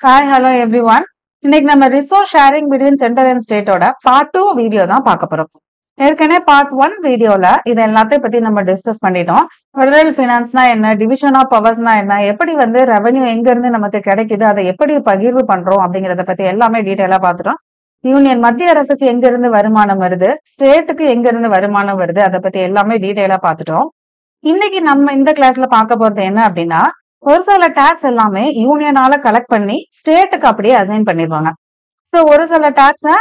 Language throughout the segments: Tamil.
Hi, hello everyone. இன்னைக்கு நம்ம resource sharing between centre and ஸ்டேட்டோட பார்ட் 2 வீடியோ தான் பார்க்க போறோம். ஏற்கனவே பார்ட் 1 வீடியோல இது எல்லாத்தையும் பத்தி நம்ம டிஸ்கஸ் பண்ணிட்டோம். ஃபெடரல் ஃபினான்ஸ்னா என்ன, டிவிஷன் ஆஃப் பவர்ஸ்னா என்ன, எப்படி ரெவென்யூ எங்க இருந்து நமக்கு கிடைக்குது, அதை எப்படி பகிர்வு பண்றோம் அப்படிங்கறத பத்தி எல்லாமே டீடைலா பார்த்துட்டோம். யூனியன் மத்திய அரசுக்கு எங்க இருந்து வருமானம் வருது, ஸ்டேட்டுக்கு எங்க இருந்து வருமானம் வருது, அதை பத்தி எல்லாமே டீடைலா பார்த்துட்டோம். இன்னைக்கு நம்ம இந்த கிளாஸ்ல பார்க்க போறது என்ன அப்படின்னா, ஒரு சில டாக்ஸ் எல்லாமே யூனியனால கலெக்ட் பண்ணி ஸ்டேட்டுக்கு அப்படியே அசைன் பண்ணிடுவாங்க. ஸோ ஒரு சில டாக்ஸ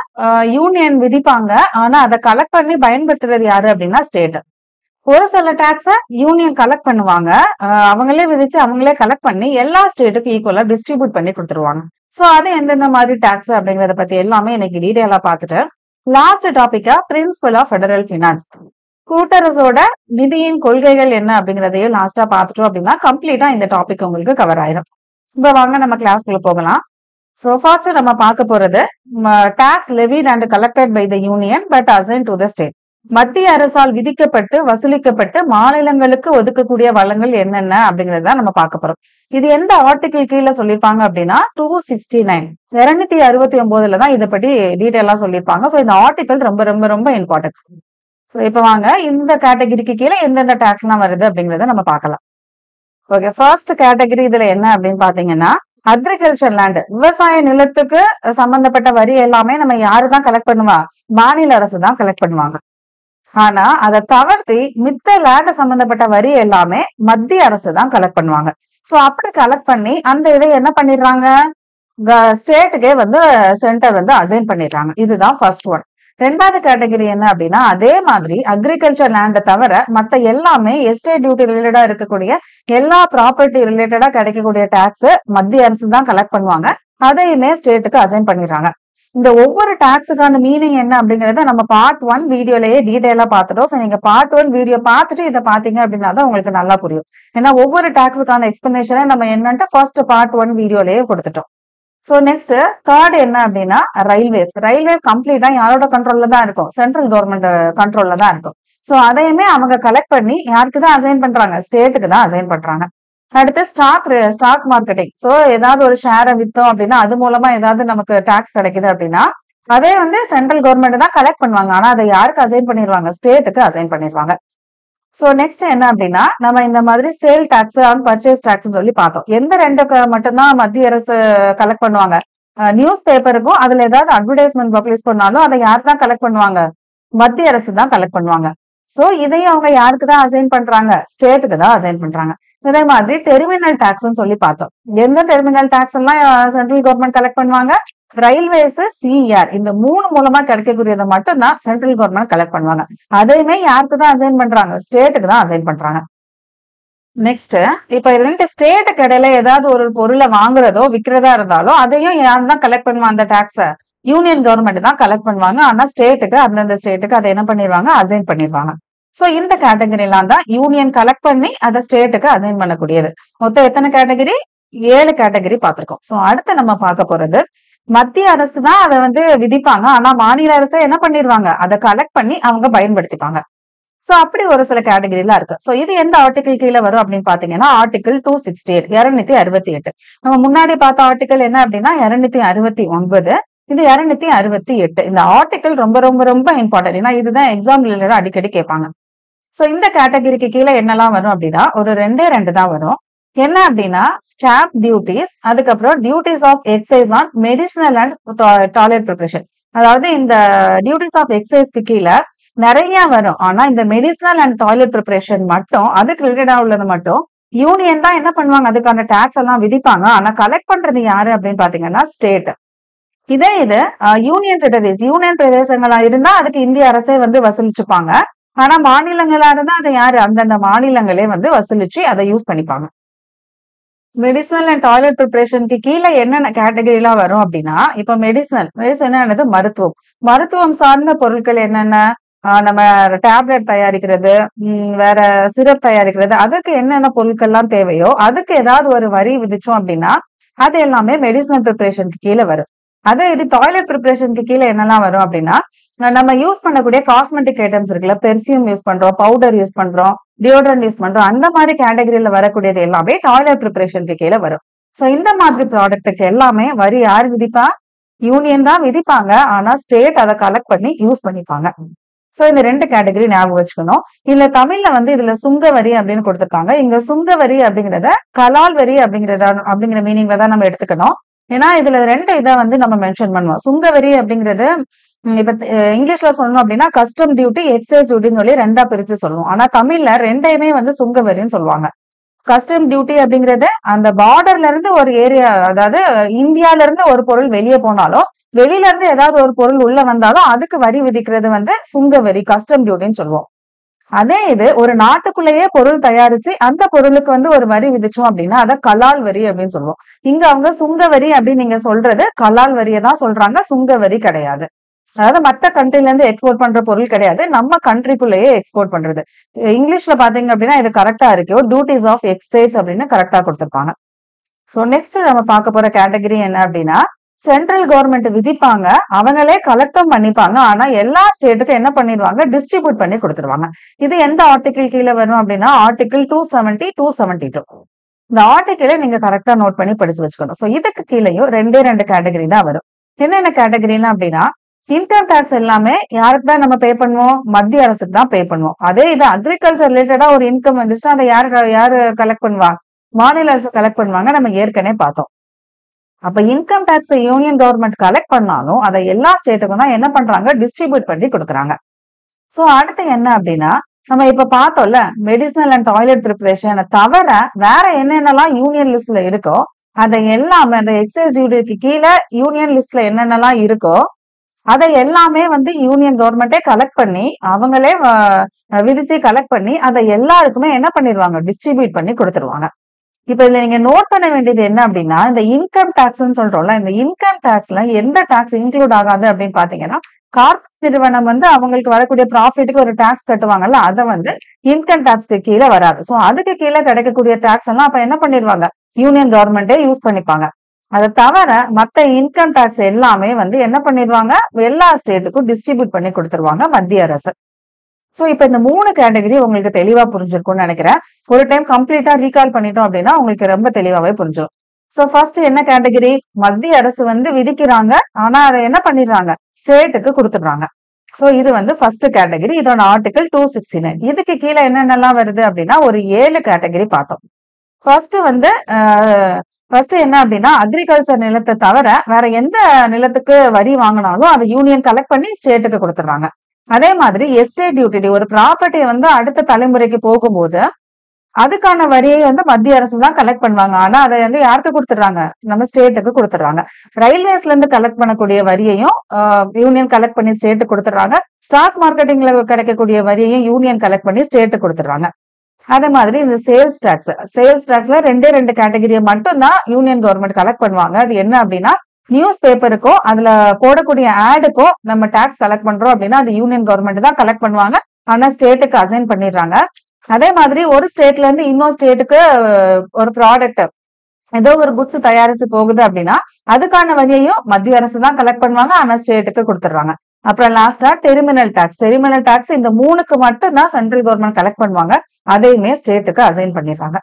யூனியன் விதிப்பாங்க, ஆனா அதை கலெக்ட் பண்ணி பயன்படுத்துறது யாரு அப்படின்னா ஸ்டேட். ஒரு சில டாக்ஸ யூனியன் கலெக்ட் பண்ணுவாங்க, அவங்களே விதிச்சு அவங்களே கலெக்ட் பண்ணி எல்லா ஸ்டேட்டுக்கும் ஈக்குவலா டிஸ்ட்ரிபியூட் பண்ணி கொடுத்துருவாங்க. ஸோ அது எந்தெந்த மாதிரி டாக்ஸ் அப்படிங்கறத பத்தி எல்லாமே இன்னைக்கு டீடைலா பார்த்துட்டு லாஸ்ட் டாபிக்கா பிரின்சிபல் ஆஃப் ஃபெடரல் ஃபினான்ஸ், கூட்டரசோட நிதியின் கொள்கைகள் என்ன அப்படிங்கறதையும் லாஸ்டா பார்த்துட்டோம் அப்படின்னா கம்ப்ளீட்டா இந்த டாபிக் உங்களுக்கு கவர் ஆயிரும். இப்ப வாங்க நம்ம கிளாஸ்க்குள்ள போகலாம். சோ ஃபர்ஸ்ட் நம்ம பார்க்க போறது tax levied and collected by the union but assign to the state. மத்திய அரசால் விதிக்கப்பட்டு வசூலிக்கப்பட்டு மாநிலங்களுக்கு ஒதுக்கக்கூடிய வளங்கள் என்னென்ன அப்படிங்கறத நம்ம பார்க்க போறோம். இது எந்த ஆர்டிகிள் கீழே சொல்லியிருப்பாங்க அப்படின்னா 269 269 தான் இதை பற்றி டீடைலா சொல்லியிருப்பாங்க. ஸோ இந்த ஆர்டிகிள் ரொம்ப ரொம்ப ரொம்ப இம்பார்ட்டன்ட். ஸோ இப்ப வாங்க இந்த கேட்டகரிக்கு கீழே எந்தெந்த டாக்ஸ் எல்லாம் வருது அப்படிங்கறத நம்ம பார்க்கலாம். ஓகே, ஃபர்ஸ்ட் கேட்டகரி இதுல என்ன அப்படின்னு பாத்தீங்கன்னா அக்ரிகல்ச்சர் லேண்ட், விவசாய நிலத்துக்கு சம்பந்தப்பட்ட வரி எல்லாமே நம்ம யாரு தான் கலெக்ட் பண்ணுவா, மாநில அரசு தான் கலெக்ட் பண்ணுவாங்க. ஆனா அதை தவிர்த்து மித்த லேண்ட் சம்பந்தப்பட்ட வரி எல்லாமே மத்திய அரசு தான் கலெக்ட் பண்ணுவாங்க. சோ அப்படி கலெக்ட் பண்ணி அந்த இதை என்ன பண்ணிடுறாங்க, ஸ்டேட்டுக்கே சென்டர் அசைன் பண்ணிடுறாங்க. இதுதான் ஃபர்ஸ்ட் ஒன். ரெண்டாவது கேட்டகரி என்ன அப்படின்னா, அதே மாதிரி அக்ரிகல்ச்சர் லேண்ட தவிர மத்த எல்லாமே எஸ்டேட் டியூட்டி ரிலேட்டடா இருக்கக்கூடிய எல்லா ப்ராப்பர்ட்டி ரிலேட்டடா கிடைக்கக்கூடிய டாக்ஸ் மத்திய அரசு தான் கலெக்ட் பண்ணுவாங்க, அதையுமே ஸ்டேட்டுக்கு அசைன் பண்ணிடுறாங்க. இந்த ஒவ்வொரு டாக்ஸுக்கான மீனிங் என்ன அப்படிங்கறத நம்ம பார்ட் 1 வீடியோலயே டீடைலா பார்த்துட்டோம். ஸோ நீங்க பார்ட் 1 வீடியோ பார்த்துட்டு இதை பாத்தீங்க அப்படின்னா தான் உங்களுக்கு நல்லா புரியும். ஏன்னா ஒவ்வொரு டாக்ஸுக்கான எக்ஸ்பிளனேஷனை நம்ம என்னன்ட்டு ஃபர்ஸ்ட் பார்ட் 1 வீடியோலயே கொடுத்துட்டோம். சோ நெக்ஸ்ட் தேர்ட் என்ன அப்படின்னா ரயில்வேஸ். ரயில்வேஸ் கம்ப்ளீட்டா யாரோட கண்ட்ரோல்ல தான் இருக்கும், சென்ட்ரல் கவர்மெண்ட் கண்ட்ரோல்ல தான் இருக்கும். சோ அதையுமே அவங்க கலெக்ட் பண்ணி யாருக்கு தான் அசைன் பண்றாங்க, ஸ்டேட்டுக்கு தான் அசைன் பண்றாங்க. அடுத்து ஸ்டாக் மார்க்கெட்டிங். சோ ஏதாவது ஒரு ஷேரை வித்தோம் அப்படின்னா அது மூலமா ஏதாவது நமக்கு டாக்ஸ் கிடைக்குது அப்படின்னா அதே சென்ட்ரல் கவர்மெண்ட் தான் கலெக்ட் பண்ணுவாங்க, ஆனா அதை யாருக்கு அசைன் பண்ணிடுவாங்க, ஸ்டேட்டுக்கு அசைன் பண்ணிடுவாங்க. சோ நெக்ஸ்ட் என்ன அப்படின்னா நம்ம இந்த மாதிரி sale tax and purchase tax சொல்லி பார்த்தோம். எந்த ரெண்டுக்கு மட்டும்தான் மத்திய அரசு கலெக்ட் பண்ணுவாங்க, நியூஸ் பேப்பருக்கும் அதுல ஏதாவது அட்வர்டைஸ்மெண்ட் பப்ளிஷ் பண்ணாலும் அதை யார் தான் கலெக்ட் பண்ணுவாங்க, மத்திய அரசு தான் கலெக்ட் பண்ணுவாங்க. சோ இதையும் அவங்க யாருக்கு தான் அசைன் பண்றாங்க, ஸ்டேட்டுக்கு தான் அசைன் பண்றாங்க. இதே மாதிரி டெர்மினல் டாக்ஸ் சொல்லி பார்த்தோம். எந்த டெர்மினல் டாக்ஸ் எல்லாம் சென்ட்ரல் கவர்மெண்ட் கலெக்ட் பண்ணுவாங்க, ரயில்வேஸ், சிஆர், இந்த 3 மூலமா கிடைக்கக்கூடியதை மட்டும் தான் சென்ட்ரல் கவர்மெண்ட் கலெக்ட் பண்ணுவாங்க. அதையுமே யாருக்கு தான் அசைன் பண்றாங்க, ஸ்டேட்டுக்கு தான் அசைன் பண்றாங்க. நெக்ஸ்ட் இப்ப ரெண்டு ஸ்டேட்டுக்கு இடையில ஏதாவது ஒரு பொருளை வாங்குறதோ விற்கிறதா இருந்தாலோ அதையும் யார் தான் கலெக்ட் பண்ணுவாங்க, அந்த டாக்ஸ யூனியன் கவர்மெண்ட் தான் கலெக்ட் பண்ணுவாங்க. ஆனா ஸ்டேட்டுக்கு அந்தந்த ஸ்டேட்டுக்கு அதை என்ன பண்ணிடுவாங்க, அசைன் பண்ணிடுவாங்க. சோ இந்த கேட்டகரி எல்லாம் தான் யூனியன் கலெக்ட் பண்ணி அதை ஸ்டேட்டுக்கு அசைன் பண்ணக்கூடியது. மொத்தம் எத்தனை கேட்டகரி, 7 கேட்டகரி பார்த்திருக்கோம். சோ அடுத்து நம்ம பார்க்க போறது மத்திய அரசு தான் அதை விதிப்பாங்க, ஆனா மாநில அரசு என்ன பண்ணிடுவாங்க, அதை கலெக்ட் பண்ணி அவங்க பயன்படுத்திப்பாங்க. சோ அப்படி ஒரு சில கேட்டகரி எல்லாம் இருக்கு. சோ இது எந்த ஆர்டிகிள் கீழே வரும் அப்படின்னு பாத்தீங்கன்னா ஆர்டிகிள் 268 268. நம்ம முன்னாடி பார்த்த ஆர்டிகிள் என்ன அப்படின்னா 269, இது 268. இந்த ஆர்டிகிள் ரொம்ப ரொம்ப ரொம்ப இம்பார்ட்டன்ட், ஏன்னா இதுதான் எக்ஸாம் ரிலேட்டடா அடிக்கடி கேட்பாங்க. சோ இந்த கேட்டகரிக்கு கீழே என்னெல்லாம் வரும் அப்படின்னா ஒரு 2 தான் வரும். என்ன அப்படின்னா ஸ்டாம்ப் டியூட்டிஸ், அதுக்கப்புறம் duties of excise on medicinal and toilet preparation. அதாவது இந்த டியூட்டிஸ் ஆஃப் எக்ஸைஸ்க்கு கீழே நிறைய வரும், ஆனா இந்த மெடிசினல் அண்ட் டாய்லெட் ப்ரிப்பரேஷன் மட்டும், அதுக்கு ரிலேட்டடா உள்ளது மட்டும் யூனியன் தான் என்ன பண்ணுவாங்க, அதுக்கான டாக்ஸ் எல்லாம் விதிப்பாங்க. ஆனா கலெக்ட் பண்றது யாரு அப்படின்னு பாத்தீங்கன்னா ஸ்டேட். இது யூனியன் டெரிட்டரிஸ், யூனியன் பிரதேசங்களா இருந்தா அதுக்கு இந்திய அரசே வசூலிச்சுப்பாங்க. ஆனா மாநிலங்களா இருந்தா அதை யாரு, அந்தந்த மாநிலங்களே வசூலிச்சு அதை யூஸ் பண்ணிப்பாங்க. மெடிசனல் அண்ட் டாய்லெட் ப்ரிப்பரேஷனுக்கு கீழே என்னென்ன கேட்டகரி எல்லாம் வரும் அப்படின்னா இப்ப மெடிசன் மருத்துவம் சார்ந்த பொருட்கள் என்னென்ன, நம்ம டேப்லெட் தயாரிக்கிறது, வேற சிரப் தயாரிக்கிறது, அதுக்கு என்னென்ன பொருட்கள் எல்லாம் தேவையோ அதுக்கு ஏதாவது ஒரு வரி விதிச்சோம் அப்படின்னா அது எல்லாமே மெடிசனல் ப்ரிப்பரேஷனுக்கு கீழே வரும். அதே இது டாய்லெட் ப்ரிப்பரேஷனுக்கு கீழே என்னெல்லாம் வரும் அப்படின்னா நம்ம யூஸ் பண்ணக்கூடிய காஸ்மெட்டிக் ஐட்டம்ஸ் இருக்குல்ல, பெர்ஃபியூம் யூஸ் பண்றோம், பவுடர் யூஸ் பண்றோம், டியோட்ரண்ட் யூஸ் பண்றோம், அந்த மாதிரி கேட்டகரியில வரக்கூடியது எல்லாமே டாய்லெட் ப்ரிப்பரேஷனுக்கு கீழே வரும். சோ இந்த மாதிரி ப்ராடக்ட்டுக்கு எல்லாமே வரி யார் விதிப்பா? யூனியன் தான் விதிப்பாங்க. ஆனா ஸ்டேட் அதை கலெக்ட் பண்ணி யூஸ் பண்ணிப்பாங்க. சோ இந்த 2 கேட்டகரி ஞாபகம் வச்சுக்கணும். இல்ல தமிழ்ல இதுல சுங்க வரி அப்படின்னு கொடுத்திருக்காங்க. இங்க சுங்க வரி அப்படிங்கறத கலால் வரி அப்படிங்கிற மீனிங்ல தான் நம்ம எடுத்துக்கணும். ஏன்னா இதுல 2 இதை நம்ம மென்ஷன் பண்ணுவோம். சுங்க வரி அப்படிங்கிறது இப்ப இங்கிலீஷ்ல சொல்லணும் அப்படின்னா கஸ்டம் டியூட்டி, எக்ஸைஸ் டியூட்டின்னு சொல்லி 2ஆ பிரிச்சு சொல்லுவோம். ஆனா தமிழ்ல 2யுமே சுங்க வரின்னு சொல்லுவாங்க. கஸ்டம் டியூட்டி அப்படிங்கிறது அந்த பார்டர்ல இருந்து ஒரு ஏரியா, அதாவது இந்தியால இருந்து ஒரு பொருள் வெளியே போனாலும், வெளியில இருந்து ஏதாவது ஒரு பொருள் உள்ள வந்தாலும் அதுக்கு வரி விதிக்கிறது சுங்க வரி, கஸ்டம் டியூட்டின்னு சொல்லுவோம். அதே இது ஒரு நாட்டுக்குள்ளேயே பொருள் தயாரிச்சு அந்த பொருளுக்கு ஒரு வரி விதிச்சோம் அப்படின்னா அதை கலால் வரி அப்படின்னு சொல்லுவோம். இங்க அவங்க சுங்க வரி அப்படின்னு நீங்க சொல்றது கலால் வரியை தான் சொல்றாங்க, சுங்க வரி கிடையாது. அதாவது மத்த கண்ட்ரில இருந்து எக்ஸ்போர்ட் பண்ற பொருள் கிடையாது, நம்ம கண்ட்ரிக்குள்ளேயே எக்ஸ்போர்ட் பண்றது. இங்கிலீஷ்ல பாத்தீங்க அப்படின்னா இது கரெக்டா இருக்கு, டியூட்டிஸ் ஆஃப் எக்ஸைஸ் அப்படின்னு கரெக்டா கொடுத்திருப்பாங்க. சோ நெக்ஸ்ட் நம்ம பார்க்க போற கேட்டகரி என்ன அப்படின்னா, சென்ட்ரல் கவர்மெண்ட் விதிப்பாங்க, அவங்களே கலெக்டும் பண்ணிப்பாங்க. ஆனா எல்லா ஸ்டேட்டுக்கும் என்ன பண்ணிடுவாங்க, டிஸ்ட்ரிபியூட் பண்ணி கொடுத்துருவாங்க. இது எந்த ஆர்டிகிள் கீழே வரும் அப்படின்னா ஆர்டிகிள் 270, 272. இந்த ஆர்டிகிளை நீங்க கரெக்டா நோட் பண்ணி படிச்சு வச்சுக்கணும். சோ இதுக்கு கீழேயும் 2 கேட்டகரி தான் வரும். என்னென்ன கேட்டகரினா அப்படின்னா, இன்கம் டாக்ஸ் எல்லாமே யாருக்கு தான் நம்ம பே பண்ணுவோம், மத்திய அரசுக்கு தான் பே பண்ணுவோம். அதே இது அக்ரிகல்ச்சர் ரிலேட்டடா ஒரு இன்கம் வந்துச்சுன்னா அதை யாரு கலெக்ட் பண்ணுவாங்க, மாநில அரசு கலெக்ட் பண்ணுவாங்க, நம்ம ஏற்கனவே பார்த்தோம். அப்ப income tax union government collect பண்ணாலும் அதை எல்லா ஸ்டேட்டுக்கும் தான் என்ன பண்றாங்க, டிஸ்ட்ரிபியூட் பண்ணி கொடுக்குறாங்க. சோ அடுத்து என்ன அப்படின்னா, நம்ம இப்ப பார்த்தோம்ல மெடிசனல் அண்ட் டாய்லெட் ப்ரிப்பரேஷன் தவிர வேற என்னென்னலாம் யூனியன் லிஸ்ட்ல இருக்கோ அதை எல்லாமே அந்த எக்ஸைஸ் டியூட்டிக்கு கீழே யூனியன் லிஸ்ட்ல என்னென்னலாம் இருக்கோ அதை எல்லாமே யூனியன் கவர்மெண்டே கலெக்ட் பண்ணி அவங்களே விதிச்சு கலெக்ட் பண்ணி அதை எல்லாருக்குமே என்ன பண்ணிடுவாங்க, டிஸ்ட்ரிபியூட் பண்ணி கொடுத்துருவாங்க. இப்ப இதுல நீங்க நோட் பண்ண வேண்டியது என்ன அப்படின்னா, இந்த இன்கம் டாக்ஸ்ன்னு சொல்றோம்ல, இந்த இன்கம் டாக்ஸ்ல எந்த டாக்ஸ் இன்க்ளூட் ஆகாது அப்படின்னு பாத்தீங்கன்னா, கார்பரேட் நிறுவனம் அவங்களுக்கு வரக்கூடிய ப்ராஃபிட்டுக்கு ஒரு டாக்ஸ் கட்டுவாங்கல்ல, அதை இன்கம் டாக்ஸ்க்கு கீழே வராது. சோ அதுக்கு கீழே கிடைக்கக்கூடிய டாக்ஸ் எல்லாம் அப்ப என்ன பண்ணிடுவாங்க, யூனியன் கவர்மெண்டே யூஸ் பண்ணிப்பாங்க. அதை தவிர மத்த இன்கம் டாக்ஸ் எல்லாமே என்ன பண்ணிடுவாங்க, எல்லா ஸ்டேட்டுக்கும் டிஸ்ட்ரிபியூட் பண்ணி கொடுத்துருவாங்க மத்திய அரசு. சோ இப்ப இந்த 3 கேட்டகரி உங்களுக்கு தெளிவா புரிஞ்சிருக்கும்னு நினைக்கிறேன். ஒரு டைம் கம்ப்ளீட்டா ரீகால் பண்ணிட்டோம் அப்படின்னா உங்களுக்கு ரொம்ப தெளிவாவே புரிஞ்சிடும். சோ ஃபர்ஸ்ட் என்ன கேட்டகரி, மத்திய அரசு விதிக்கிறாங்க, ஆனா அதை என்ன பண்ணிடுறாங்க, ஸ்டேட்டுக்கு கொடுத்துடுறாங்க. சோ இது ஃபர்ஸ்ட் கேட்டகரி, இதோட ஆர்டிகல் 269. இதுக்கு கீழே என்னென்னலாம் வருது அப்படின்னா ஒரு 7 கேட்டகரி பார்த்தோம். ஃபர்ஸ்ட் என்ன அப்படின்னா, அக்ரிகல்ச்சர் நிலத்தை தவிர வேற எந்த நிலத்துக்கு வரி வாங்கினாலும் அதை யூனியன் கலெக்ட் பண்ணி ஸ்டேட்டுக்கு கொடுத்துடுறாங்க. அதே மாதிரி எஸ்டேட் டியூட்டி, ஒரு ப்ராப்பர்ட்டி அடுத்த தலைமுறைக்கு போகும்போது அதுக்கான வரியை மத்திய அரசு தான் கலெக்ட் பண்ணுவாங்க. ஆனா அதை யாருக்கு கொடுத்துடுறாங்க, நம்ம ஸ்டேட்டுக்கு கொடுத்துடுறாங்க. ரயில்வேஸ்ல இருந்து கலெக்ட் பண்ணக்கூடிய வரியையும் யூனியன் கலெக்ட் பண்ணி ஸ்டேட்டுக்கு கொடுத்துடுறாங்க. ஸ்டாக் மார்க்கெட்டிங்ல கிடைக்கக்கூடிய வரியையும் யூனியன் கலெக்ட் பண்ணி ஸ்டேட்டுக்கு கொடுத்துடுறாங்க. அதே மாதிரி இந்த சேல்ஸ் டாக்ஸ்ல 2 கேட்டகரியை மட்டும் தான் யூனியன் கவர்மெண்ட் கலெக்ட் பண்ணுவாங்க. அது என்ன அப்படின்னா, நியூஸ் பேப்பருக்கோ அதுல போடக்கூடிய ஆடுக்கோ நம்ம டாக்ஸ் கலெக்ட் பண்றோம் அப்படின்னா அது யூனியன் கவர்மெண்ட் தான் கலெக்ட் பண்ணுவாங்க. ஆனா ஸ்டேட்டுக்கு அசைன் பண்ணிடுறாங்க. அதே மாதிரி ஒரு ஸ்டேட்ல இருந்து இன்னொரு ஸ்டேட்டுக்கு ஒரு ப்ராடக்ட், ஏதோ ஒரு குட்ஸ் தயாரிச்சு போகுது அப்படின்னா அதுக்கான வரியையும் மத்திய அரசு தான் கலெக்ட் பண்ணுவாங்க, ஆனா ஸ்டேட்டுக்கு கொடுத்துடுறாங்க. அப்புறம் லாஸ்டா டெர்மினல் டாக்ஸ் இந்த 3க்கு மட்டும் தான் சென்ட்ரல் கவர்மெண்ட் கலெக்ட் பண்ணுவாங்க, அதையுமே ஸ்டேட்டுக்கு அசைன் பண்ணிடுறாங்க.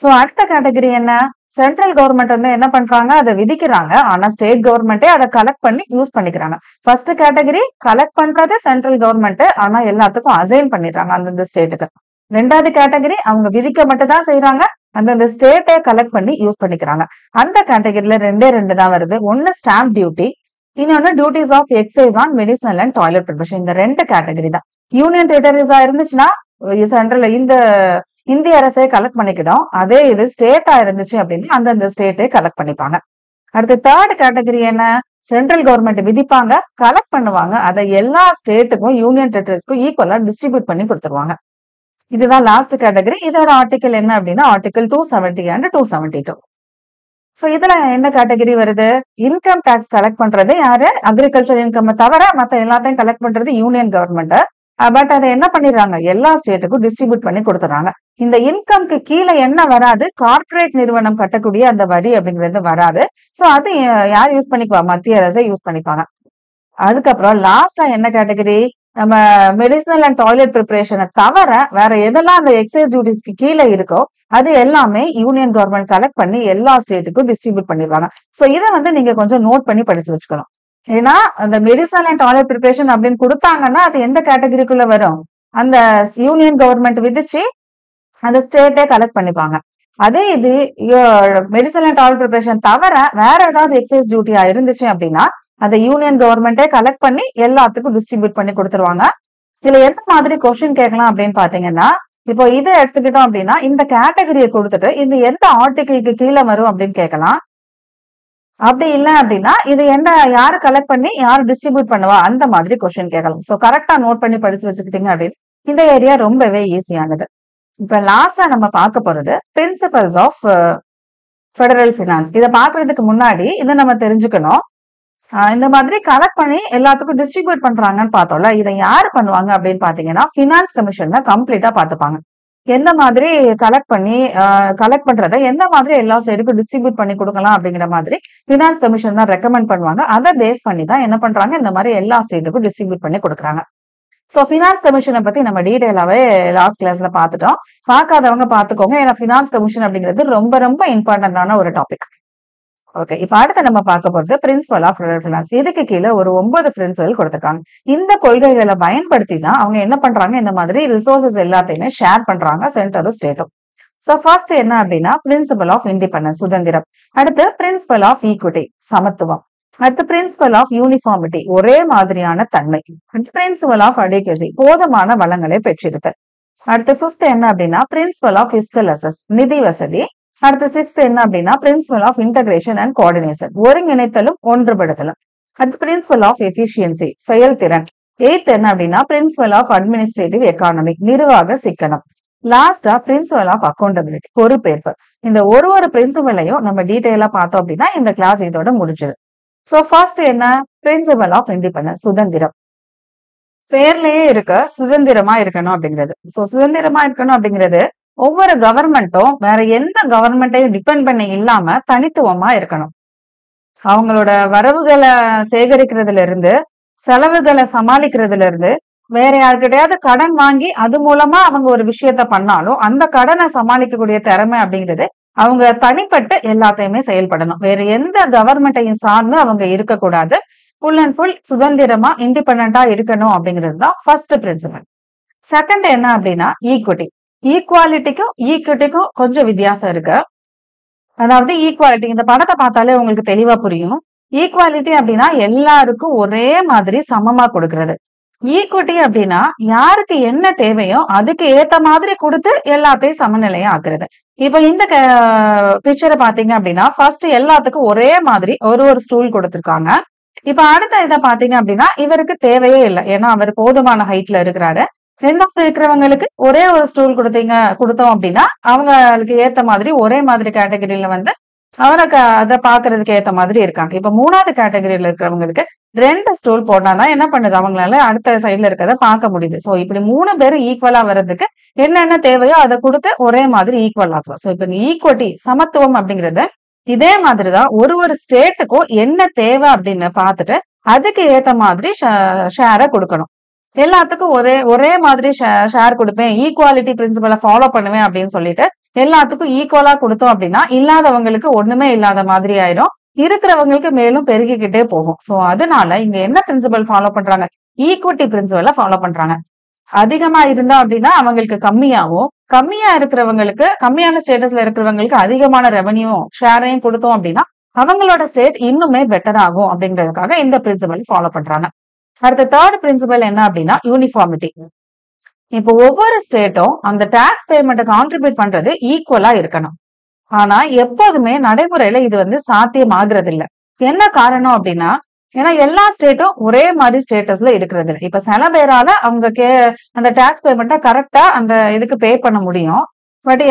சோ அடுத்த கேட்டகரி என்ன, சென்ட்ரல் கவர்மெண்ட் என்ன பண்றாங்க, அதை விதிக்கிறாங்க, ஆனா ஸ்டேட் கவர்மெண்டே அதை கலெக்ட் பண்ணி யூஸ் பண்ணிக்கிறாங்க. ஃபர்ஸ்ட் கேட்டகரி கலெக்ட் பண்றது சென்ட்ரல் கவர்மெண்ட், ஆனா எல்லாத்துக்கும் அசைன் பண்ணிடுறாங்க அந்தந்த ஸ்டேட்டுக்கு. 2வது கேட்டகரி அவங்க விதிக்க மட்டும் தான் செய்யறாங்க, அந்தந்த ஸ்டேட்டை கலெக்ட் பண்ணி யூஸ் பண்ணிக்கிறாங்க. அந்த கேட்டகரியில 2 தான் வருது. ஒன்னு ஸ்டாம்ப் டியூட்டி, இன்னொன்னு duties of excise on medicinal and toilet preparation. இந்த 2 கேட்டகரி தான். யூனியன் டெரிட்டரிஸா இருந்துச்சுன்னா சென்ட்ரல் இந்திய அரசே கலெக்ட் பண்ணிக்கிடும். அதே இது ஸ்டேட்டா இருந்துச்சு அப்படின்னா அந்தந்த ஸ்டேட்டே கலெக்ட் பண்ணிப்பாங்க. அடுத்து 3rd கேட்டகரி என்ன, சென்ட்ரல் கவர்மெண்ட் விதிப்பாங்க, கலெக்ட் பண்ணுவாங்க, அதை எல்லா ஸ்டேட்டுக்கும் யூனியன் டெரிட்டரிஸ்க்கும் ஈக்குவலா டிஸ்ட்ரிபியூட் பண்ணி கொடுத்துருவாங்க. இதுதான் லாஸ்ட் கேட்டகரி. இதோட ஆர்டிகல் என்ன அப்படின்னா ஆர்டிகல் 270 and 272. சோ இதுல என்ன கேட்டகரி வருது, இன்கம் டாக்ஸ் கலெக்ட் பண்றது யாரு, அக்ரிகல்ச்சர் இன்கம் தவிர மத்த எல்லாத்தையும் கலெக்ட் பண்றது யூனியன் கவர்மெண்ட். பட் அதை என்ன பண்ணிடுறாங்க, எல்லா ஸ்டேட்டுக்கும் டிஸ்ட்ரிபியூட் பண்ணி கொடுத்துறாங்க. இந்த இன்கம்க்கு கீழே என்ன வராது, கார்பரேட் நிறுவனம் கட்டக்கூடிய அந்த வரி அப்படிங்கிறது வராது. சோ அது யார் யூஸ் பண்ணிக்குவா, மத்திய அரசை யூஸ் பண்ணிப்பாங்க. அதுக்கப்புறம் லாஸ்டா என்ன கேட்டகரி, நம்ம மெடிசனல் அண்ட் டாய்லெட் ப்ரிப்பரேஷனை தவிர வேற எதெல்லாம் அந்த எக்ஸைஸ் டியூட்டிஸ்க்கு கீழே இருக்கோ அது எல்லாமே யூனியன் கவர்மெண்ட் கலெக்ட் பண்ணி எல்லா ஸ்டேட்டுக்கும் டிஸ்ட்ரிபியூட் பண்ணிடுவாங்க. ஸோ இதை வந்து நீங்க கொஞ்சம் நோட் பண்ணி படிச்சு வச்சுக்கணும். ஏன்னா அந்த மெடிசனல் அண்ட் டாய்லெட் ப்ரிப்பரேஷன் அப்படின்னு கொடுத்தாங்கன்னா அது எந்த கேட்டகரிக்குள்ள வரும், அந்த யூனியன் கவர்மெண்ட் விதிச்சு அந்த ஸ்டேட்டே கலெக்ட் பண்ணிப்பாங்க. அதே இது மெடிசனல் அண்ட் டாய்லெட் ப்ரிப்பரேஷன் தவிர வேற ஏதாவது எக்ஸைஸ் டியூட்டியா இருந்துச்சு அப்படின்னா அதை யூனியன் கவர்மெண்டே கலெக்ட் பண்ணி எல்லாத்துக்கும் டிஸ்ட்ரிபியூட் பண்ணி கொடுத்துருவாங்க. இதுல எந்த மாதிரி கொஸ்டின் கேட்கலாம் அப்படின்னு பாத்தீங்கன்னா, இப்போ இதை எடுத்துக்கிட்டோம் அப்படின்னா இந்த கேட்டகரியை கொடுத்துட்டு இது எந்த ஆர்டிகிளுக்கு கீழே வரும் அப்படின்னு கேட்கலாம். அப்படி இல்ல அப்படின்னா இது என்ன, யாரு கலெக்ட் பண்ணி யாரு டிஸ்ட்ரிபியூட் பண்ணுவா, அந்த மாதிரி கொஸ்டின் கேட்கலாம். சோ கரெக்டா நோட் பண்ணி படிச்சு வச்சுக்கிட்டீங்க அப்படின்னு இந்த ஏரியா ரொம்பவே ஈஸியானது. இப்ப லாஸ்டா நம்ம பார்க்க போறது பிரின்சிபல்ஸ் ஆஃப் ஃபெடரல் ஃபினான்ஸ். இதை பாக்குறதுக்கு முன்னாடி இதை நம்ம தெரிஞ்சுக்கணும். இந்த மாதிரி கலெக்ட் பண்ணி எல்லாத்துக்கும் டிஸ்ட்ரிபியூட் பண்றாங்கன்னு பார்த்தோம்ல, இதை யாரு பண்ணுவாங்க அப்படின்னு பாத்தீங்கன்னா ஃபினான்ஸ் கமிஷன் தான் கம்ப்ளீட்டா பாத்துப்பாங்க. எந்த மாதிரி கலெக்ட் பண்றதை எந்த மாதிரி எல்லா ஸ்டேட்டுக்கும் டிஸ்ட்ரிபியூட் பண்ணி கொடுக்கலாம் அப்படிங்கிற மாதிரி ஃபினான்ஸ் கமிஷன் தான் ரெக்கமெண்ட் பண்ணுவாங்க. அதை பேஸ் பண்ணி தான் என்ன பண்றாங்க, இந்த மாதிரி எல்லா ஸ்டேட்டுக்கும் டிஸ்ட்ரிபியூட் பண்ணி கொடுக்குறாங்க. சோ ஃபினான்ஸ் கமிஷனை பத்தி நம்ம டீடைலாவே லாஸ்ட் கிளாஸ்ல பாத்துட்டோம். பார்க்காதவங்க பாத்துக்கோங்க. ஏன்னா ஃபினான்ஸ் கமிஷன் அப்படிங்கிறது ரொம்ப ரொம்ப இம்பார்ட்டன்டான ஒரு டாபிக். ஓகே, இப்ப அடுத்து நம்ம பார்க்க போறது பிரின்சிபல் ஆஃப் ஃபெடரல் ஃபினான்ஸ். இதுக்கு கீழே ஒரு 9 பிரின்சிபல் கொடுத்திருக்காங்க. இந்த கொள்கைகளை பயன்படுத்தி தான் அவங்க என்ன பண்றாங்க, இந்த மாதிரி ரிசோர்சஸ் எல்லாத்தையுமே ஷேர் பண்றாங்க சென்டரும் ஸ்டேட்டும். சோ ஃபர்ஸ்ட் என்ன அப்படின்னா பிரின்சிபல் ஆஃப் இண்டிபெண்டன்ஸ், சுதந்திரம். அடுத்து பிரின்சிபல் ஆஃப் ஈக்விட்டி, சமத்துவம். அடுத்து பிரின்சிபல் ஆஃப் யூனிஃபார்மிட்டி, ஒரே மாதிரியான தன்மை. அடுத்து பிரின்சிபல் ஆஃப் அடிகசி, போதுமான வளங்களை பெற்றிருத்தல். அடுத்து 5th என்ன அப்படின்னா பிரின்சிபல் ஆஃப் பிஸ்கல் அசஸ், நிதி வசதி. அடுத்து 6th என்ன அப்படின்னா principle of integration and coordination, ஒருங்கிணைத்தலும் ஒன்றுபடுத்தலும். அடுத்து பிரின்சிபல் ஆஃப் எஃபிஷியன்சி, செயல்திறன். 8th என்ன அப்படின்னா பிரின்சிபல் ஆஃப் அட்மினிஸ்ட்ரேட்டிவ் எக்கானமி, நிர்வாக சிக்கனம். லாஸ்டா பிரின்சிபல் ஆஃப் அக்கௌண்டபிலிட்டி, பொறுப்பேற்பு. இந்த ஒரு பிரின்சிபலையும் நம்ம டீடைலா பார்த்தோம் அப்படின்னா இந்த கிளாஸ் இதோட முடிஞ்சது. சோ ஃபர்ஸ்ட் என்ன, பிரின்சிபல் ஆஃப் இண்டிபெண்டன்ஸ், சுதந்திரம். பேர்லயே இருக்க சுதந்திரமா இருக்கணும் அப்படிங்கிறது. சோ சுதந்திரமா இருக்கணும் அப்படிங்கிறது ஒவ்வொரு கவர்மெண்ட்டும் வேற எந்த கவர்மெண்ட்டையும் டிபெண்ட் பண்ணி இல்லாம தனித்துவமா இருக்கணும். அவங்களோட வரவுகளை சேகரிக்கிறதுல இருந்து, செலவுகளை சமாளிக்கிறதுல இருந்து, வேற யாருக்கிட்டையாவது கடன் வாங்கி அது மூலமா அவங்க ஒரு விஷயத்த பண்ணாலும் அந்த கடனை சமாளிக்கக்கூடிய திறமை அப்படிங்கிறது அவங்க தனிப்பட்டு எல்லாத்தையுமே செயல்படணும். வேற எந்த கவர்மெண்ட்டையும் சார்ந்து அவங்க இருக்கக்கூடாது. ஃபுல் அண்ட் ஃபுல் சுதந்திரமா இண்டிபெண்டா இருக்கணும் அப்படிங்கிறது தான் ஃபர்ஸ்ட் பிரின்சிபல். செகண்ட் என்ன அப்படின்னா ஈக்விட்டி. ஈக்வாலிட்டிக்கும் கொஞ்சம் வித்தியாசம் இருக்கு. அதாவது ஈக்வாலிட்டி, இந்த படத்தை பார்த்தாலே உங்களுக்கு தெளிவா புரியும். ஈக்வாலிட்டி அப்படின்னா எல்லாருக்கும் ஒரே மாதிரி சமமா கொடுக்கறது. ஈக்விட்டி அப்படின்னா யாருக்கு என்ன தேவையோ அதுக்கு ஏத்த மாதிரி கொடுத்து எல்லாத்தையும் சமநிலையா ஆக்குறது. இப்ப இந்த பிக்சரை பாத்தீங்க அப்படின்னா ஃபர்ஸ்ட் எல்லாத்துக்கும் ஒரே மாதிரி ஒரு ஸ்டூல் கொடுத்திருக்காங்க. இப்ப அடுத்த இதை பாத்தீங்க அப்படின்னா இவருக்கு தேவையே இல்லை, ஏன்னா அவர் போதுமான ஹைட்ல இருக்கிறாரு. ரெண்டாவது இருக்கிறவங்களுக்கு ஒரே ஒரு ஸ்டூல் கொடுத்தோம் அப்படின்னா அவங்களுக்கு ஏத்த மாதிரி ஒரே மாதிரி கேட்டகரியில வந்து அவருக்கு அதை பாக்குறதுக்கு ஏத்த மாதிரி இருக்காங்க. இப்ப 3வது கேட்டகரியில இருக்கிறவங்களுக்கு 2 ஸ்டூல் போட்டாதான் என்ன பண்ணுது, அவங்களால அடுத்த சைட்ல இருக்கிறத பார்க்க முடியுது. சோ இப்படி 3 பேரும் ஈக்குவலா வர்றதுக்கு என்னென்ன தேவையோ அதை கொடுத்து ஒரே மாதிரி ஈக்குவல் ஆகும். சோ இப்ப ஈக்விட்டி, சமத்துவம் அப்படிங்கறது இதே மாதிரிதான் ஒரு ஸ்டேட்டுக்கும் என்ன தேவை அப்படின்னு பார்த்துட்டு அதுக்கு ஏத்த மாதிரி ஷேரை கொடுக்கணும். எல்லாத்துக்கும் ஒரே மாதிரி ஷேர் கொடுப்பேன், ஈக்குவாலிட்டி பிரின்சிபலை ஃபாலோ பண்ணுவேன் அப்படின்னு சொல்லிட்டு எல்லாத்துக்கும் ஈக்குவலா கொடுத்தோம் அப்படின்னா இல்லாதவங்களுக்கு ஒண்ணுமே இல்லாத மாதிரி ஆயிரும், இருக்கிறவங்களுக்கு மேலும் பெருகிக்கிட்டே போகும். சோ அதனால இங்க என்ன பிரின்சிபல் ஃபாலோ பண்றாங்க, ஈக்விட்டி பிரின்சிபலை ஃபாலோ பண்றாங்க. அதிகமா இருந்தா அப்படின்னா அவங்களுக்கு கம்மியாகும், கம்மியா இருக்கிறவங்களுக்கு, கம்மியான ஸ்டேட்டஸ்ல இருக்கிறவங்களுக்கு அதிகமான ரெவன்யூ ஷேரையும் கொடுத்தோம் அப்படின்னா அவங்களோட ஸ்டேட் இன்னுமே பெட்டர் ஆகும் அப்படிங்கிறதுக்காக இந்த பிரின்சிபல் ஃபாலோ பண்றாங்க. அடுத்த 3rd பிரின்சிபல் என்ன அப்படின்னா யூனிஃபார்மிட்டி. இப்போ ஒவ்வொரு ஸ்டேட்டும் அந்த டாக்ஸ் பேமெண்ட்டை கான்ட்ரிபியூட் பண்றது ஈக்குவலா இருக்கணும். ஆனா எப்போதுமே நடைமுறையில இது வந்து சாத்தியமாகிறது இல்ல. என்ன காரணம் அப்படின்னா, ஏன்னா எல்லா ஸ்டேட்டும் ஒரே மாதிரி ஸ்டேட்டஸ்ல இருக்கிறது இல்லை. இப்ப சில பேரால அவங்க அந்த டாக்ஸ் பேமெண்ட்டை கரெக்டா அந்த இதுக்கு பே பண்ண முடியும். பட்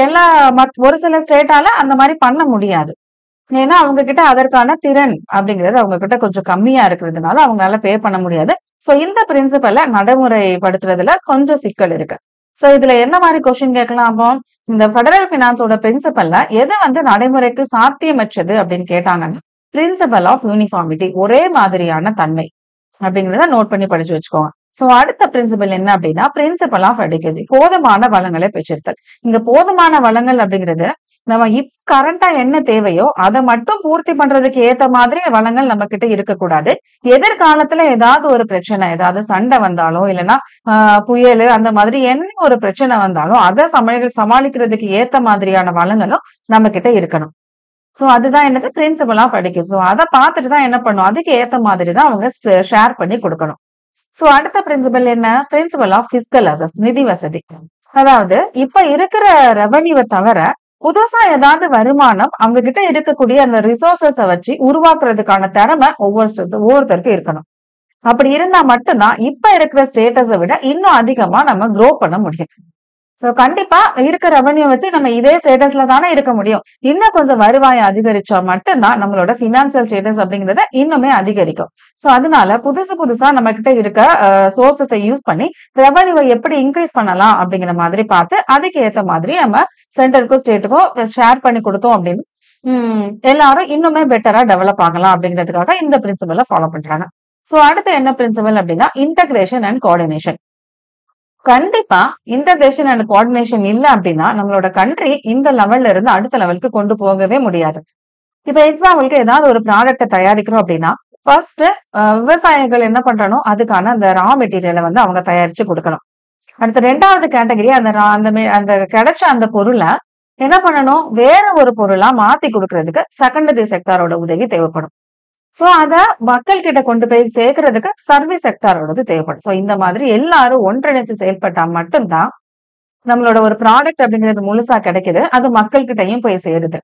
ஒரு சில ஸ்டேட்டால அந்த மாதிரி பண்ண முடியாது. ஏன்னா அவங்க கிட்ட அதற்கான திறன் அப்படிங்கிறது அவங்க கிட்ட கொஞ்சம் கம்மியா இருக்கிறதுனால அவங்களால பே பண்ண முடியாது. சோ இந்த பிரின்சிபல்ல நடைமுறைப்படுத்துறதுல கொஞ்சம் சிக்கல் இருக்கு. சோ இதுல என்ன மாதிரி கொஸ்டின் கேட்கலாம், அப்போ இந்த ஃபெடரல் பினான்ஸோட பிரின்சிபல்ல எது வந்து நடைமுறைக்கு சாத்தியமற்றது அப்படின்னு கேட்டாங்கன்னா பிரின்சிபல் ஆஃப் யூனிஃபார்மிட்டி, ஒரே மாதிரியான தன்மை அப்படிங்கிறத நோட் பண்ணி படிச்சு வச்சுக்கோங்க. சோ அடுத்த பிரின்சிபல் என்ன அப்படின்னா பிரின்சிபல் ஆஃப் அடிகசி, போதுமான வளங்களை பெற்றிருத்தல். இங்க போதுமான வளங்கள் அப்படிங்கிறது நம்ம கரண்டா என்ன தேவையோ அதை மட்டும் பூர்த்தி பண்றதுக்கு ஏத்த மாதிரி வளங்கள் நம்ம கிட்ட இருக்கக்கூடாது. எதிர்காலத்துல ஏதாவது ஒரு பிரச்சனை, ஏதாவது சண்டை வந்தாலும் இல்லைன்னா புயல் அந்த மாதிரி என்ன ஒரு பிரச்சனை வந்தாலும் அதை சமாளிக்கிறதுக்கு ஏத்த மாதிரியான வளங்களும் நம்ம கிட்ட இருக்கணும். சோ அதுதான் என்னது பிரின்சிபல் ஆஃப் அடிகசி. சோ அதை பார்த்துட்டு தான் என்ன பண்ணும், அதுக்கு ஏத்த மாதிரி தான் அவங்க ஷேர் பண்ணி கொடுக்கணும். சோ அடுத்த பிரின்சிபல் என்ன, பிரின்சிபல் ஆஃப் பிஸ்கல் அசஸ், நிதி வசதி. அதாவது இப்ப இருக்கிற ரெவன்யூவை தவிர புதுசா ஏதாவது வருமானம் அவங்க கிட்ட இருக்கக்கூடிய அந்த ரிசோர்சஸ வச்சு உருவாக்குறதுக்கான திறமை ஒவ்வொருத்தருக்கும் இருக்கணும். அப்படி இருந்தா மட்டும்தான் இப்ப இருக்கிற ஸ்டேட்டஸை விட இன்னும் அதிகமா நம்ம க்ரோ பண்ண முடியும். சோ கண்டிப்பா இருக்க ரெவன்யூ வச்சு நம்ம இதே ஸ்டேட்டஸ்ல தானே இருக்க முடியும். இன்னும் கொஞ்சம் வருவாயை அதிகரிச்சா மட்டும்தான் நம்மளோட பினான்சியல் ஸ்டேட்டஸ் அப்படிங்கறத இன்னுமே அதிகரிக்கும். சோ அதனால புதுசா நம்ம கிட்ட இருக்க சோர்சஸை யூஸ் பண்ணி ரெவன்யூவை எப்படி இன்க்ரீஸ் பண்ணலாம் அப்படிங்கிற மாதிரி பார்த்து அதுக்கு ஏத்த மாதிரி நம்ம சென்டருக்கும் ஸ்டேட்டுக்கும் ஷேர் பண்ணி கொடுத்தோம் அப்படின்னு எல்லாரும் இன்னுமே பெட்டரா டெவலப் ஆகலாம் அப்படிங்கிறதுக்காக இந்த பிரின்சிபலை ஃபாலோ பண்றாங்க. சோ அடுத்து என்ன பிரின்சிபல் அப்படின்னா இன்டகிரேஷன் அண்ட் கோஆர்டினேஷன். கண்டிப்பா இன்டகிரேஷன் அண்ட் கோஆர்டினேஷன் இல்ல அப்படின்னா நம்மளோட கண்ட்ரி இந்த லெவல்ல இருந்து அடுத்த லெவலுக்கு கொண்டு போகவே முடியாது. இப்ப எக்ஸாம்பிளுக்கு ஏதாவது ஒரு ப்ராடக்ட தயாரிக்கிறோம் அப்படின்னா ஃபர்ஸ்ட் விவசாயிகள் என்ன பண்றணும், அதுக்கான அந்த ரா மெட்டீரியலை வந்து அவங்க தயாரிச்சு கொடுக்கணும். அடுத்த ரெண்டாவது கேட்டகரி அந்த கிடைச்ச அந்த பொருளை என்ன பண்ணணும், வேற ஒரு பொருளா மாத்தி கொடுக்கறதுக்கு செகண்டரி செக்டாரோட உதவி தேவைப்படும். சோ அத மக்கள் கிட்ட கொண்டு போய் சேர்க்கறதுக்கு சர்வீஸ் செக்டாரோடது தேவைப்படும். சோ இந்த மாதிரி எல்லாரும் ஒன்றிணைச்சு செயல்பட்டா மட்டும்தான் நம்மளோட ஒரு ப்ராடக்ட் அப்படிங்கிறது முழுசா கிடைக்குது, அது மக்கள் கிட்டையும் போய் சேருது.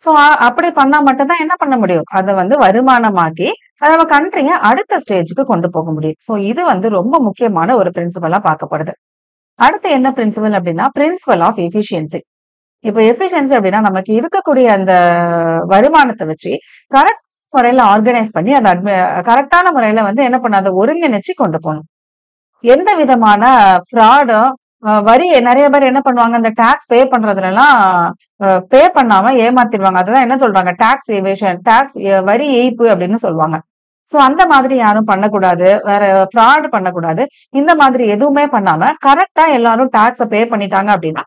சோ அப்படி பண்ணா மட்டும்தான் என்ன பண்ண முடியும், அதை வந்து வருமானமாக்கி அதை நம்ம கண்ட்ரிய அடுத்த ஸ்டேஜுக்கு கொண்டு போக முடியும். சோ இது வந்து ரொம்ப முக்கியமான ஒரு பிரின்சிபலா பார்க்கப்படுது. அடுத்து என்ன பிரின்சிபல் அப்படின்னா பிரின்சிபல் ஆஃப் எஃபிஷியன்சி. இப்ப எஃபிஷியன்சி அப்படின்னா நமக்கு இருக்கக்கூடிய அந்த வருமானத்தை வச்சு கரெக்ட் முறையில ஆர்கனைஸ் பண்ணி அதை கரெக்டான முறையில வந்து என்ன பண்ண அதை ஒருங்கிணைச்சு கொண்டு போகணும். எந்த விதமான ஃப்ராடும் வரி நிறைய பேர் என்ன பண்ணுவாங்க, அந்த டாக்ஸ் பே பண்றதுல எல்லாம் பே பண்ணாம ஏமாத்திடுவாங்க. அதுதான் என்ன சொல்றாங்க, டாக்ஸ் எவேஷன், டாக்ஸ் வரி ஏய்ப்பு அப்படின்னு சொல்லுவாங்க. சோ அந்த மாதிரி யாரும் பண்ணக்கூடாது, வேற ஃப்ராட் பண்ணக்கூடாது. இந்த மாதிரி எதுவுமே பண்ணாம கரெக்டா எல்லாரும் டாக்ஸ பே பண்ணிட்டாங்க அப்படின்னா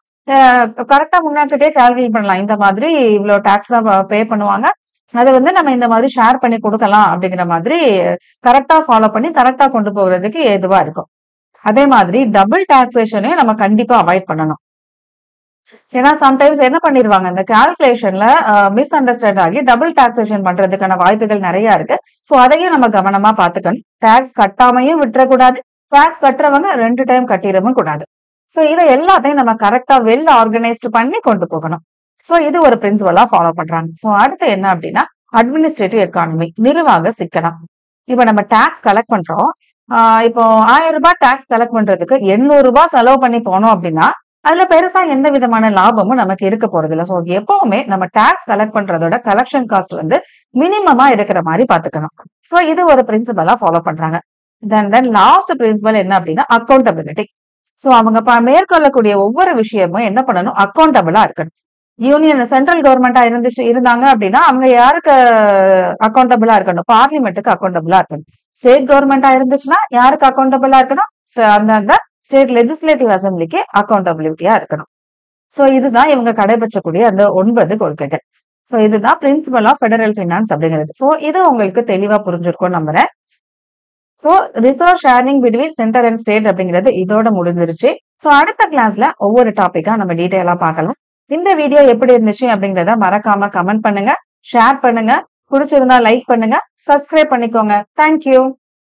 கரெக்டா முன்னாடியே கால்குலேட் பண்ணலாம், இந்த மாதிரி இவ்வளவு டாக்ஸ் தான் பே பண்ணுவாங்க, அதை வந்து நம்ம இந்த மாதிரி ஷேர் பண்ணி கொடுக்கலாம் அப்படிங்கிற மாதிரி கரெக்டா ஃபாலோ பண்ணி கரெக்டா கொண்டு போகிறதுக்கு ஏதுவா இருக்கும். அதே மாதிரி டபுள் டாக்ஸேஷனையும் நம்ம கண்டிப்பா அவாய்ட் பண்ணணும். ஏன்னா சம்டைம்ஸ் என்ன பண்ணிடுவாங்க, இந்த கால்குலேஷன்ல மிஸ் அண்டர்ஸ்டாண்ட் ஆகி டபுள் டாக்ஸேஷன் பண்றதுக்கான வாய்ப்புகள் நிறைய இருக்கு. சோ அதையும் நம்ம கவனமா பாத்துக்கணும். டாக்ஸ் கட்டாமையும் விட்டுறக்கூடாது, டாக்ஸ் கட்டுறவங்க 2 டைம் கட்டிடவும் கூடாது. சோ இதை எல்லாத்தையும் நம்ம கரெக்டா வெல் ஆர்கனைஸ்ட் பண்ணி கொண்டு போகணும். சோ இது ஒரு பிரின்சிபலா ஃபாலோ பண்றாங்க. சோ அடுத்து என்ன அப்படின்னா அட்மினிஸ்ட்ரேட்டிவ் எக்கானமி, நிர்வாக சிக்கனம். இப்ப நம்ம டாக்ஸ் கலெக்ட் பண்றோம், இப்போ 1000 ரூபாய் டாக்ஸ் கலெக்ட் பண்றதுக்கு 800 ரூபாய் செலவு பண்ணி போனோம் அப்படின்னா அதுல பெருசா எந்த விதமான லாபமும் நமக்கு இருக்க போறது இல்லை. சோ எப்பவுமே நம்ம டாக்ஸ் கலெக்ட் பண்றதோட கலெக்ஷன் காஸ்ட் வந்து மினிமமா இருக்கிற மாதிரி பாத்துக்கணும். சோ இது ஒரு பிரின்சிபலா ஃபாலோ பண்றாங்க. தென் லாஸ்ட் பிரின்சிபல் என்ன அப்படின்னா அக்கௌண்டபிலிட்டி. சோ அவங்க மேற்கொள்ளக்கூடிய ஒவ்வொரு விஷயமும் என்ன பண்ணணும், அக்கௌண்டபிளா இருக்கணும். யூனியன் சென்ட்ரல் கவர்மெண்டா இருந்தாங்க அப்படின்னா அவங்க யாருக்கு அக்கௌண்டபிளா இருக்கணும், பார்லிமெண்ட்டுக்கு அக்கௌண்டபிளா இருக்கணும். ஸ்டேட் கவர்மெண்டா இருந்துச்சுன்னா யாருக்கு அக்கௌண்டபிளா இருக்கணும், அந்த ஸ்டேட் லெஜிஸ்லேட்டிவ் அசம்பிளிக்கு அக்கௌண்டபிலிட்டியா இருக்கணும். சோ இதுதான் இவங்க கடைபிடிச்சக்கூடிய அந்த 9 கொள்கைகள். சோ இதுதான் பிரின்சிபல் ஆஃப் ஃபெடரல் ஃபினான்ஸ் அப்படிங்கிறது. சோ இது உங்களுக்கு தெளிவா புரிஞ்சிருக்கும் நம்புறேன். So resource sharing between centre and state அப்படிங்கிறது இதோட முடிஞ்சிருச்சு. சோ அடுத்த கிளாஸ்ல ஒவ்வொரு டாபிக்கா நம்ம டீடைலா பார்க்கலாம். இந்த வீடியோ எப்படி இருந்துச்சு அப்படிங்கறத மறக்காம கமெண்ட் பண்ணுங்க, ஷேர் பண்ணுங்க, பிடிச்சிருந்தா லைக் பண்ணுங்க, சப்ஸ்கிரைப் பண்ணிக்கோங்க. தேங்க்யூ.